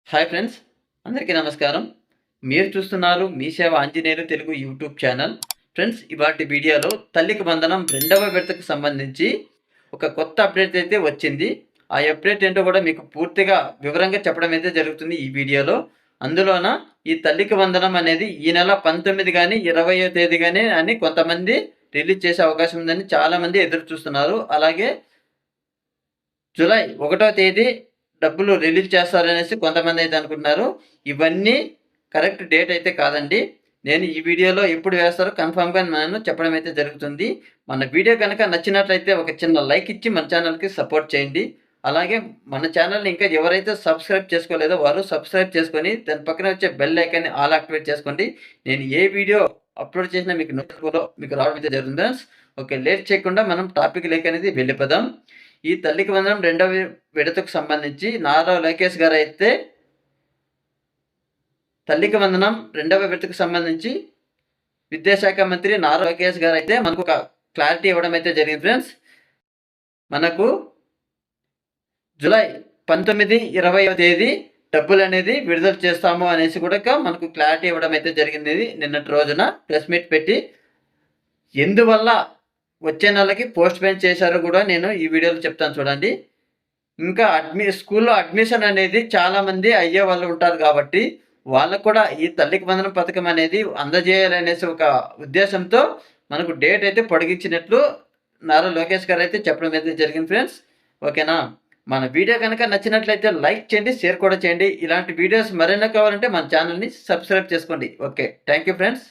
Hi friends, అందరికీ నమస్కారం. మీరు చూస్తున్నారు మీ సేవ Anjaneyulu Telugu YouTube channel. Friends, ఇవాటి వీడియోలో తల్లికి వందనం రెండవ విడతకు సంబంధించి ఒక కొత్త అప్డేట్ అయితే వచ్చింది. ఆ అప్డేట్ ఏంటో కూడా మీకు పూర్తిగా వివరంగా చెప్పడం అయితే జరుగుతుంది ఈ వీడియోలో. అందులోన ఈ తల్లికి వందనం అనేది ఈ నెల 19 కానీ 20వ తేదీ కానీ అని కొంతమంది రిలీజ్ చేసే అవకాశం ఉందని చాలామంది ఎదురు చూస్తున్నారు. అలాగే జూలై 1వ తేదీ డబ్బులు రిలీజ్ చేస్తారనేసి కొంతమంది అయితే అనుకుంటున్నారు. ఇవన్నీ కరెక్ట్ డేట్ అయితే కాదండి. నేను ఈ వీడియోలో ఎప్పుడు వేస్తారో కన్ఫర్మ్‌గా నేను చెప్పడం అయితే జరుగుతుంది. మన వీడియో కనుక నచ్చినట్లయితే ఒక చిన్న లైక్ ఇచ్చి మన ఛానల్‌కి సపోర్ట్ చేయండి. అలాగే మన ఛానల్‌ని ఇంకా ఎవరైతే సబ్స్క్రైబ్ చేసుకోలేదో వారు సబ్స్క్రైబ్ చేసుకొని దాని పక్కన వచ్చే బెల్ ఐకాన్‌ని ఆల్ యాక్టివేట్ చేసుకోండి. నేను ఏ వీడియో అప్లోడ్ చేసినా మీకు నోటిఫికేషన్‌లో మీకు రావడం అయితే జరుగుతుంది ఫ్రెండ్స్. ఓకే, లేట్ చేయకుండా మనం టాపిక్‌లోకి అనేది వెళ్ళిపోదాం. ఈ తల్లికి వందనం రెండవ విడతకు సంబంధించి నారా లోకేష్ గారు అయితే తల్లికి వందనం రెండవ విడతకు సంబంధించి విద్యాశాఖ మంత్రి నారా లోకేష్ గారు అయితే మనకు ఒక క్లారిటీ ఇవ్వడం అయితే జరిగింది ఫ్రెండ్స్. మనకు జూలై 19, 20వ తేదీ డబ్బులు అనేది విడుదల చేస్తాము అనేసి కూడా మనకు క్లారిటీ ఇవ్వడం అయితే జరిగింది నిన్నటి రోజున ప్రెస్ మీట్ పెట్టి. ఎందువల్ల వచ్చే నెలకి పోస్ట్ పోన్ చేశారో కూడా నేను ఈ వీడియోలో చెప్తాను చూడండి. ఇంకా స్కూల్లో అడ్మిషన్ అనేది చాలామంది అయ్యే వాళ్ళు ఉంటారు కాబట్టి వాళ్ళకు కూడా ఈ తల్లికి వందనం పథకం అనేది అందజేయాలనేసి ఒక ఉద్దేశంతో మనకు డేట్ అయితే పొడిగించినట్లు నారా లోకేష్ గారు అయితే చెప్పడం అయితే జరిగింది ఫ్రెండ్స్. ఓకేనా, మన వీడియో కనుక నచ్చినట్లయితే లైక్ చేయండి, షేర్ కూడా చేయండి. ఇలాంటి వీడియోస్ మరెన్నో కావాలంటే మన ఛానల్ని సబ్స్క్రైబ్ చేసుకోండి. Okay, thank you friends.